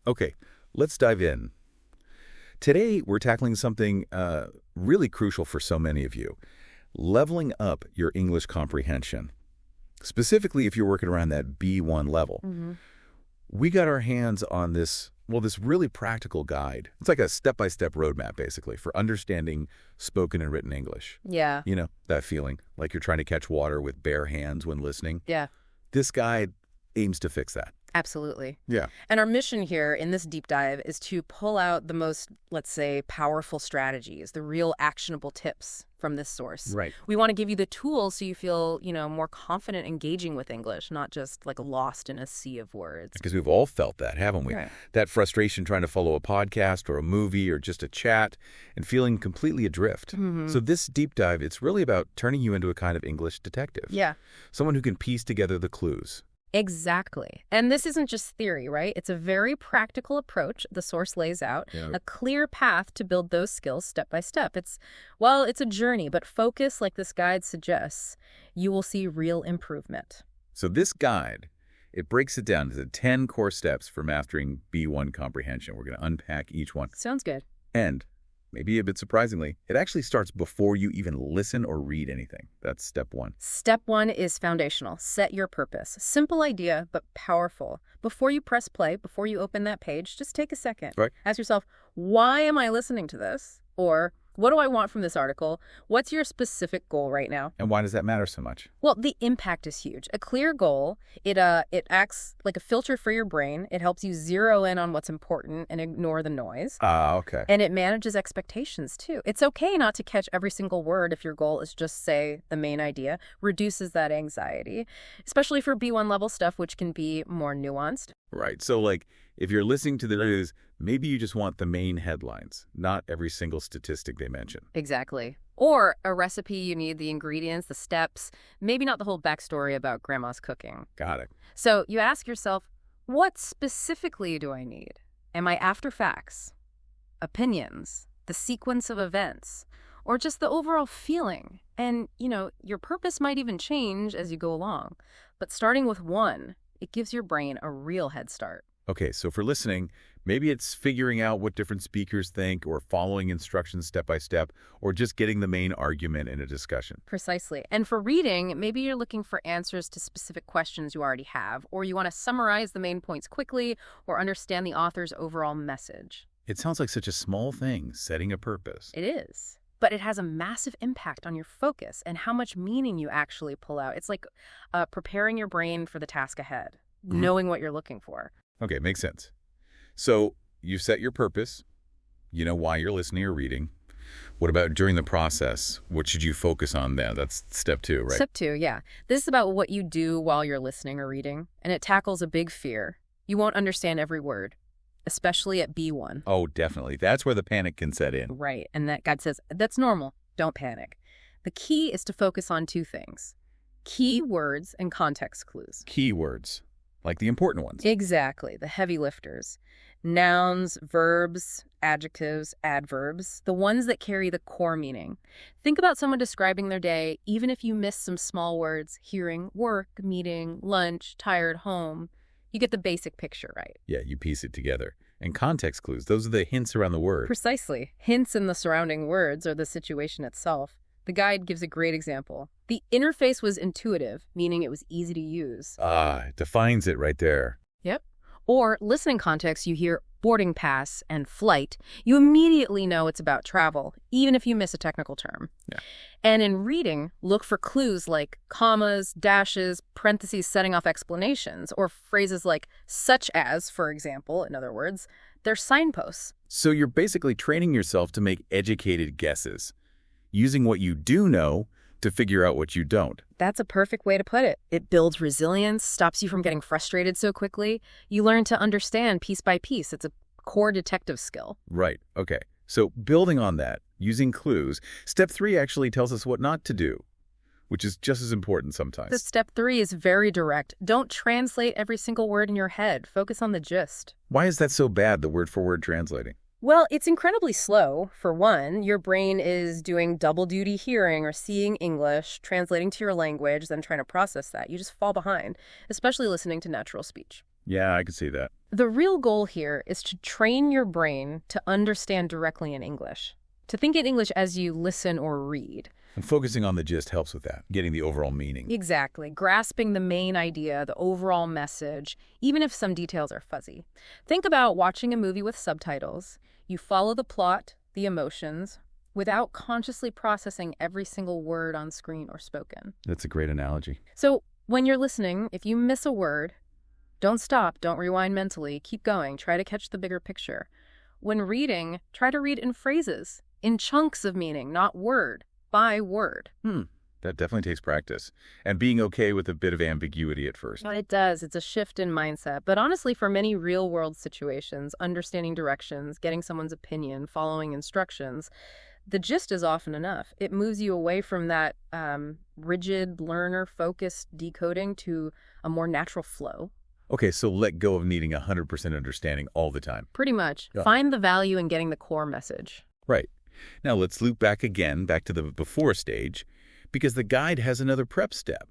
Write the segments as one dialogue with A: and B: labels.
A: Okay, let's dive in. Today, we're tackling something really crucial for so many of you, leveling up your English comprehension. Specifically, if you're working around that B1 level. We got our hands on this really practical guide. It's like a step-by-step roadmap, basically, for understanding spoken and written English.
B: Yeah.
A: You know, that feeling, like you're trying to catch water with bare hands when listening.
B: Yeah.
A: This guide aims to fix that.
B: Absolutely.
A: Yeah.
B: And our mission here in this deep dive is to pull out the most, let's say, powerful strategies, the real actionable tips from this source.
A: Right.
B: We want to give you the tools so you feel, more confident engaging with English, not just like lost in a sea of words.
A: Because we've all felt that, haven't we?
B: Right.
A: That frustration trying to follow a podcast or a movie or just a chat and feeling completely adrift. So this deep dive, it's really about turning you into a kind of English detective.
B: Yeah.
A: Someone who can piece together the clues.
B: Exactly. And this isn't just theory, right? It's a very practical approach the source lays out, a clear path to build those skills step by step. It's a journey, but focus like this guide suggests, you will see real improvement.
A: So this guide, it breaks it down to 10 core steps for mastering B1 comprehension. We're going to unpack each one.
B: Sounds good.
A: And maybe a bit surprisingly, it actually starts before you even listen or read anything. That's step 1.
B: Step 1 is foundational. Set your purpose. Simple idea, but powerful. Before you press play, before you open that page, just take a second.
A: Right.
B: Ask yourself, why am I listening to this? Or what do I want from this article? What's your specific goal right now?
A: And why does that matter so much?
B: Well, the impact is huge. A clear goal, it acts like a filter for your brain. It helps you zero in on what's important and ignore the noise.
A: Okay.
B: And it manages expectations, too. It's okay not to catch every single word if your goal is just, say, the main idea. Reduces that anxiety, especially for B1 level stuff, which can be more nuanced.
A: Right. So, like, if you're listening to the news, maybe you just want the main headlines, not every single statistic they mention.
B: Exactly. Or a recipe, you need the ingredients, the steps, maybe not the whole backstory about grandma's cooking.
A: Got it.
B: So you ask yourself, what specifically do I need? Am I after facts, opinions, the sequence of events, or just the overall feeling? And, your purpose might even change as you go along. But starting with one, it gives your brain a real head start.
A: Okay, so for listening, maybe it's figuring out what different speakers think or following instructions step by step or just getting the main argument in a discussion.
B: Precisely. And for reading, maybe you're looking for answers to specific questions you already have, or you want to summarize the main points quickly or understand the author's overall message.
A: It sounds like such a small thing, setting a purpose.
B: It is. But it has a massive impact on your focus and how much meaning you actually pull out. It's like preparing your brain for the task ahead, knowing what you're looking for.
A: Okay, makes sense. So you set your purpose. You know why you're listening or reading. What about during the process? What should you focus on then? That's step 2, right?
B: Step 2, yeah. This is about what you do while you're listening or reading, and it tackles a big fear. You won't understand every word, especially at B1.
A: Oh, definitely. That's where the panic can set in.
B: Right, and that guide says, that's normal. Don't panic. The key is to focus on 2 things. Key words and context clues.
A: Keywords, like the important ones.
B: Exactly, the heavy lifters. Nouns, verbs, adjectives, adverbs, the ones that carry the core meaning. Think about someone describing their day, even if you miss some small words, hearing, work, meeting, lunch, tired, home. You get the basic picture, right?
A: Yeah, you piece it together. And context clues, those are the hints around the word.
B: Precisely. Hints in the surrounding words or the situation itself. The guide gives a great example. The interface was intuitive, meaning it was easy to use.
A: It defines it right there.
B: Yep. Or listening context, you hear boarding pass and flight. You immediately know it's about travel, even if you miss a technical term.
A: Yeah.
B: And in reading, look for clues like commas, dashes, parentheses setting off explanations, or phrases like such as, for example, in other words. They're signposts.
A: So you're basically training yourself to make educated guesses, using what you do know to figure out what you don't.
B: That's a perfect way to put it. It builds resilience, stops you from getting frustrated so quickly. You learn to understand piece by piece. It's a core detective skill.
A: Right. Okay. So building on that, using clues, step 3 actually tells us what not to do, which is just as important sometimes.
B: The step 3 is very direct. Don't translate every single word in your head. Focus on the gist.
A: Why is that so bad, the word-for-word translating?
B: Well, it's incredibly slow. For one, your brain is doing double duty hearing or seeing English, translating to your language, then trying to process that. You just fall behind, especially listening to natural speech.
A: Yeah, I can see that.
B: The real goal here is to train your brain to understand directly in English, to think in English as you listen or read.
A: And focusing on the gist helps with that, getting the overall meaning.
B: Exactly. Grasping the main idea, the overall message, even if some details are fuzzy. Think about watching a movie with subtitles. You follow the plot, the emotions, without consciously processing every single word on screen or spoken.
A: That's a great analogy.
B: So when you're listening, if you miss a word, don't stop, don't rewind mentally, keep going, try to catch the bigger picture. When reading, try to read in phrases, in chunks of meaning, not word by word.
A: That definitely takes practice. And being okay with a bit of ambiguity at first.
B: It does. It's a shift in mindset. But honestly, for many real-world situations, understanding directions, getting someone's opinion, following instructions, the gist is often enough. It moves you away from that rigid, learner-focused decoding to a more natural flow.
A: Okay, so let go of needing 100% understanding all the time.
B: Pretty much.
A: Yeah.
B: Find the value in getting the core message.
A: Right. Now let's loop back to the before stage, because the guide has another prep step.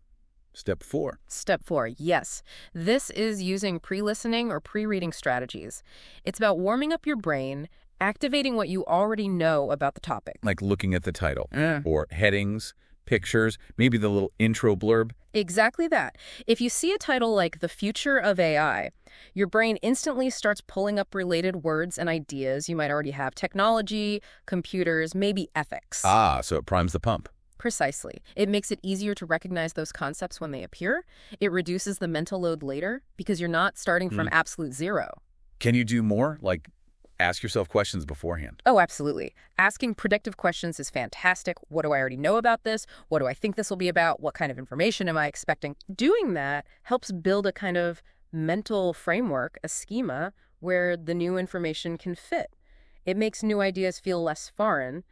A: Step 4.
B: Step 4, yes. This is using pre-listening or pre-reading strategies. It's about warming up your brain, activating what you already know about the topic.
A: Like looking at the title, or headings, pictures, maybe the little intro blurb.
B: Exactly that. If you see a title like The Future of AI, your brain instantly starts pulling up related words and ideas you might already have. Technology, computers, maybe ethics.
A: So it primes the pump.
B: Precisely. It makes it easier to recognize those concepts when they appear. It reduces the mental load later because you're not starting from absolute zero.
A: Can you do more? Like ask yourself questions beforehand.
B: Oh, absolutely. Asking predictive questions is fantastic. What do I already know about this? What do I think this will be about? What kind of information am I expecting? Doing that helps build a kind of mental framework, a schema, where the new information can fit. It makes new ideas feel less foreign.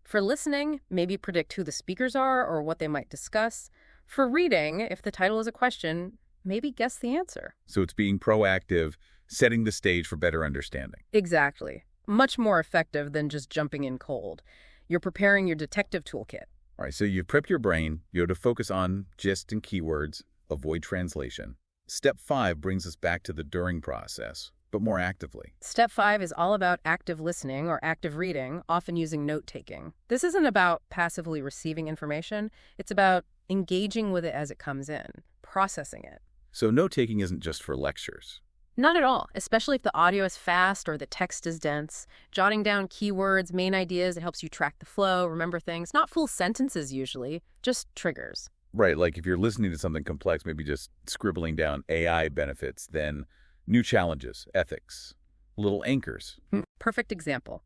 B: For listening, maybe predict who the speakers are or what they might discuss. For reading, if the title is a question, maybe guess the answer.
A: So it's being proactive, setting the stage for better understanding.
B: Exactly. Much more effective than just jumping in cold. You're preparing your detective toolkit.
A: All right, so you've prepped your brain, you have to focus on gist and keywords, avoid translation. Step 5 brings us back to the during process, but more actively.
B: Step 5 is all about active listening or active reading, often using note-taking. This isn't about passively receiving information. It's about engaging with it as it comes in, processing it.
A: So note-taking isn't just for lectures.
B: Not at all, especially if the audio is fast or the text is dense. Jotting down keywords, main ideas, it helps you track the flow, remember things. Not full sentences usually, just triggers.
A: Right, like if you're listening to something complex, maybe just scribbling down AI benefits, then new challenges, ethics, little anchors.
B: Perfect example.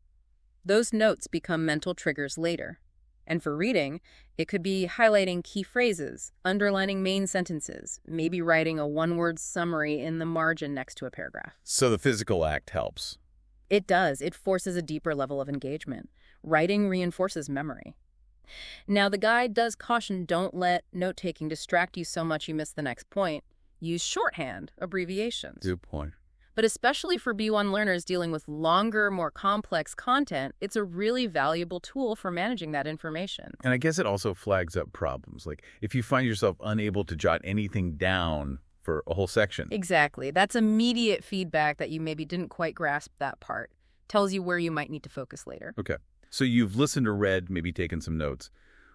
B: Those notes become mental triggers later. And for reading, it could be highlighting key phrases, underlining main sentences, maybe writing a one-word summary in the margin next to a paragraph.
A: So the physical act helps.
B: It does. It forces a deeper level of engagement. Writing reinforces memory. Now, the guide does caution don't let note-taking distract you so much you miss the next point. Use shorthand, abbreviations.
A: Good point.
B: But especially for B1 learners dealing with longer, more complex content, it's a really valuable tool for managing that information.
A: And I guess it also flags up problems. Like if you find yourself unable to jot anything down for a whole section.
B: Exactly. That's immediate feedback that you maybe didn't quite grasp that part. Tells you where you might need to focus later.
A: Okay. So you've listened or read, maybe taken some notes.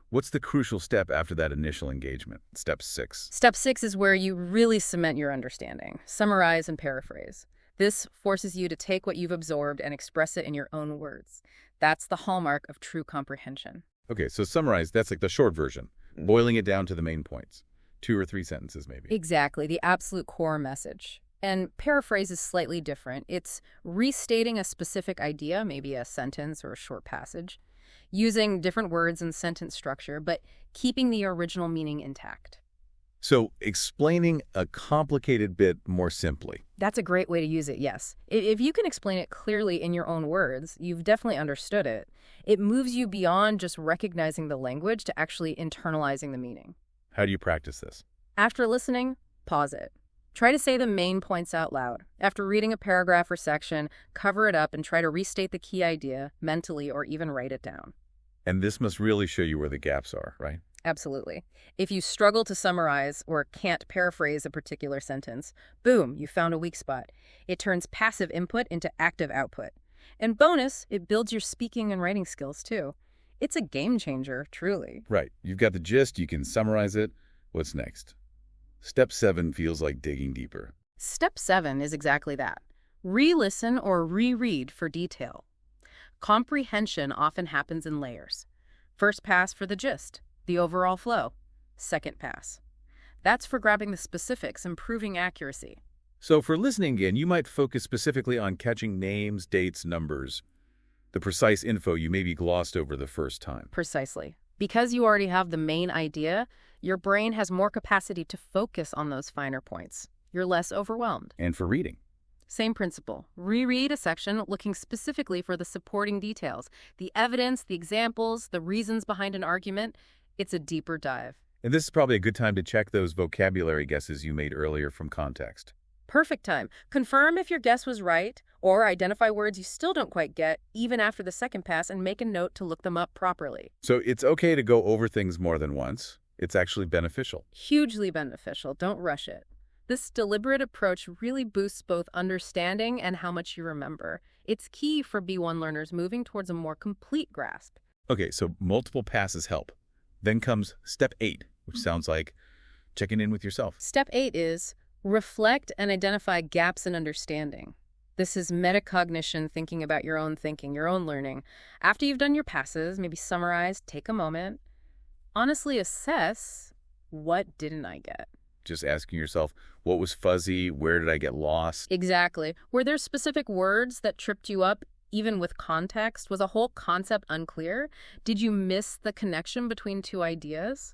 A: What's the crucial step after that initial engagement? Step 6.
B: Step 6 is where you really cement your understanding. Summarize and paraphrase. This forces you to take what you've absorbed and express it in your own words. That's the hallmark of true comprehension.
A: Okay, so summarize, that's like the short version, boiling it down to the main points. 2 or 3 sentences maybe.
B: Exactly, the absolute core message. And paraphrase is slightly different. It's restating a specific idea, maybe a sentence or a short passage, using different words and sentence structure, but keeping the original meaning intact.
A: So explaining a complicated bit more simply.
B: That's a great way to use it, yes. If you can explain it clearly in your own words, you've definitely understood it. It moves you beyond just recognizing the language to actually internalizing the meaning.
A: How do you practice this?
B: After listening, pause it. Try to say the main points out loud. After reading a paragraph or section, cover it up and try to restate the key idea mentally or even write it down.
A: And this must really show you where the gaps are, right?
B: Absolutely. If you struggle to summarize or can't paraphrase a particular sentence, boom, you found a weak spot. It turns passive input into active output. And bonus, it builds your speaking and writing skills too. It's a game changer, truly.
A: Right. You've got the gist. You can summarize it. What's next? Step 7 feels like digging deeper.
B: Step 7 is exactly that. Re-listen or reread for detail. Comprehension often happens in layers. First pass for the gist, the overall flow. Second pass. That's for grabbing the specifics and proving accuracy.
A: So for listening again, you might focus specifically on catching names, dates, numbers, the precise info you maybe glossed over the first time.
B: Precisely. Because you already have the main idea, your brain has more capacity to focus on those finer points. You're less overwhelmed.
A: And for reading.
B: Same principle. Reread a section looking specifically for the supporting details, the evidence, the examples, the reasons behind an argument. It's a deeper dive.
A: And this is probably a good time to check those vocabulary guesses you made earlier from context.
B: Perfect time. Confirm if your guess was right, or identify words you still don't quite get, even after the second pass, and make a note to look them up properly.
A: So it's okay to go over things more than once. It's actually beneficial.
B: Hugely beneficial. Don't rush it. This deliberate approach really boosts both understanding and how much you remember. It's key for B1 learners moving towards a more complete grasp.
A: Okay, so multiple passes help. Then comes step 8, which sounds like checking in with yourself.
B: Step 8 is reflect and identify gaps in understanding. This is metacognition, thinking about your own thinking, your own learning. After you've done your passes, maybe summarize, take a moment, honestly assess, what didn't I get?
A: Just asking yourself, what was fuzzy? Where did I get lost?
B: Exactly. Were there specific words that tripped you up, even with context? Was a whole concept unclear? Did you miss the connection between two ideas?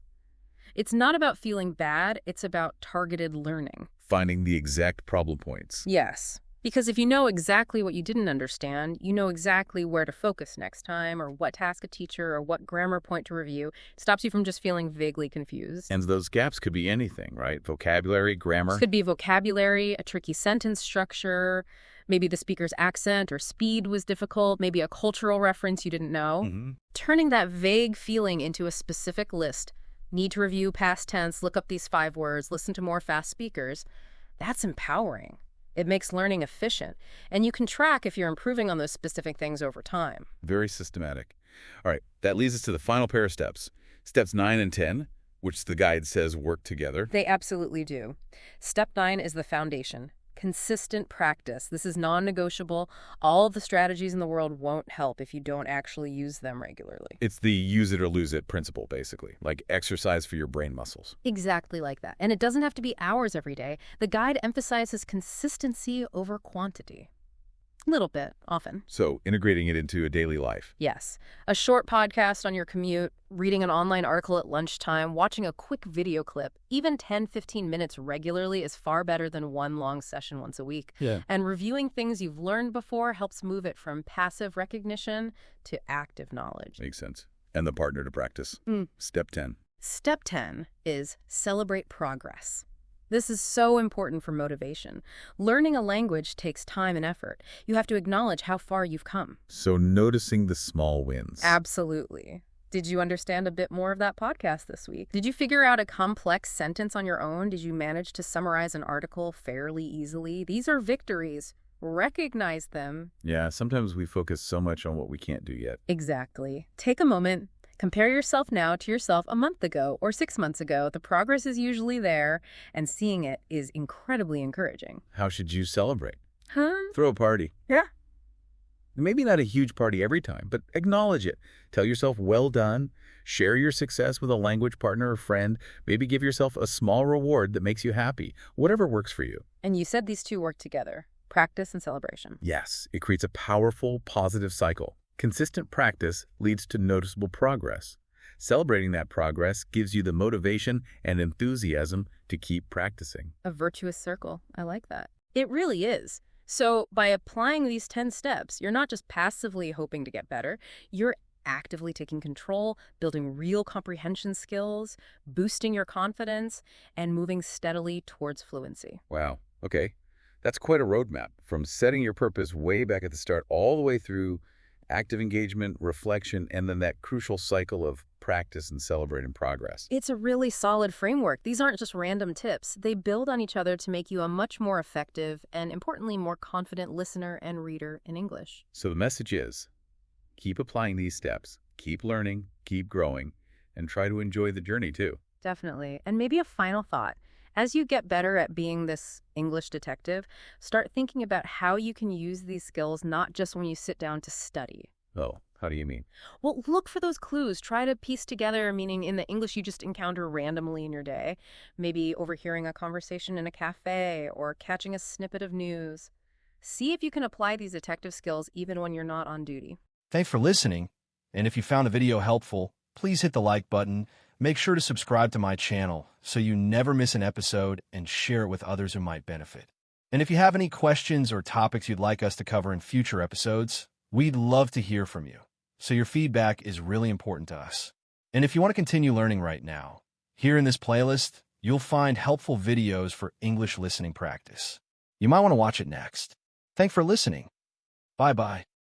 B: It's not about feeling bad, it's about targeted learning.
A: Finding the exact problem points.
B: Yes. Because if you know exactly what you didn't understand, you know exactly where to focus next time, or what task a teacher, or what grammar point to review. It stops you from just feeling vaguely confused.
A: And those gaps could be anything, right? Vocabulary, grammar.
B: This could be vocabulary, a tricky sentence structure, maybe the speaker's accent or speed was difficult, maybe a cultural reference you didn't know. Turning that vague feeling into a specific list. Need to review past tense, look up these 5 words, listen to more fast speakers. That's empowering. It makes learning efficient, and you can track if you're improving on those specific things over time.
A: Very systematic. All right, that leads us to the final pair of steps. Steps 9 and 10, which the guide says work together.
B: They absolutely do. Step 9 is the foundation. Consistent practice. This is non-negotiable. All of the strategies in the world won't help if you don't actually use them regularly.
A: It's the use it or lose it principle, basically, like exercise for your brain muscles.
B: Exactly like that. And it doesn't have to be hours every day. The guide emphasizes consistency over quantity. A little bit, often.
A: So integrating it into a daily life.
B: Yes. A short podcast on your commute, reading an online article at lunchtime, watching a quick video clip, even 10-15 minutes regularly is far better than one long session once a week.
A: Yeah.
B: And reviewing things you've learned before helps move it from passive recognition to active knowledge.
A: Makes sense. And the partner to practice. Step 10.
B: Step 10 is celebrate progress. This is so important for motivation. Learning a language takes time and effort. You have to acknowledge how far you've come.
A: So noticing the small wins.
B: Absolutely. Did you understand a bit more of that podcast this week? Did you figure out a complex sentence on your own? Did you manage to summarize an article fairly easily? These are victories. Recognize them.
A: Yeah, sometimes we focus so much on what we can't do yet.
B: Exactly. Take a moment. Compare yourself now to yourself a month ago or 6 months ago. The progress is usually there, and seeing it is incredibly encouraging.
A: How should you celebrate?
B: Huh?
A: Throw a party.
B: Yeah.
A: Maybe not a huge party every time, but acknowledge it. Tell yourself, well done. Share your success with a language partner or friend. Maybe give yourself a small reward that makes you happy. Whatever works for you.
B: And you said these two work together, practice and celebration.
A: Yes, it creates a powerful, positive cycle. Consistent practice leads to noticeable progress. Celebrating that progress gives you the motivation and enthusiasm to keep practicing.
B: A virtuous circle. I like that. It really is. So by applying these 10 steps, you're not just passively hoping to get better, you're actively taking control, building real comprehension skills, boosting your confidence, and moving steadily towards fluency.
A: Wow. Okay. That's quite a roadmap, from setting your purpose way back at the start all the way through active engagement, reflection, and then that crucial cycle of practice and celebrating progress.
B: It's a really solid framework. These aren't just random tips. They build on each other to make you a much more effective and, importantly, more confident listener and reader in English.
A: So the message is, keep applying these steps, keep learning, keep growing, and try to enjoy the journey too.
B: Definitely. And maybe a final thought. As you get better at being this English detective, start thinking about how you can use these skills not just when you sit down to study.
A: Oh, how do you mean?
B: Well, look for those clues. Try to piece together meaning in the English you just encounter randomly in your day, maybe overhearing a conversation in a cafe or catching a snippet of news. See if you can apply these detective skills even when you're not on duty.
C: Thanks for listening, and if you found the video helpful, please hit the like button. Make sure to subscribe to my channel so you never miss an episode and share it with others who might benefit. And if you have any questions or topics you'd like us to cover in future episodes, we'd love to hear from you. So your feedback is really important to us. And if you want to continue learning right now, here in this playlist, you'll find helpful videos for English listening practice. You might want to watch it next. Thanks for listening. Bye-bye.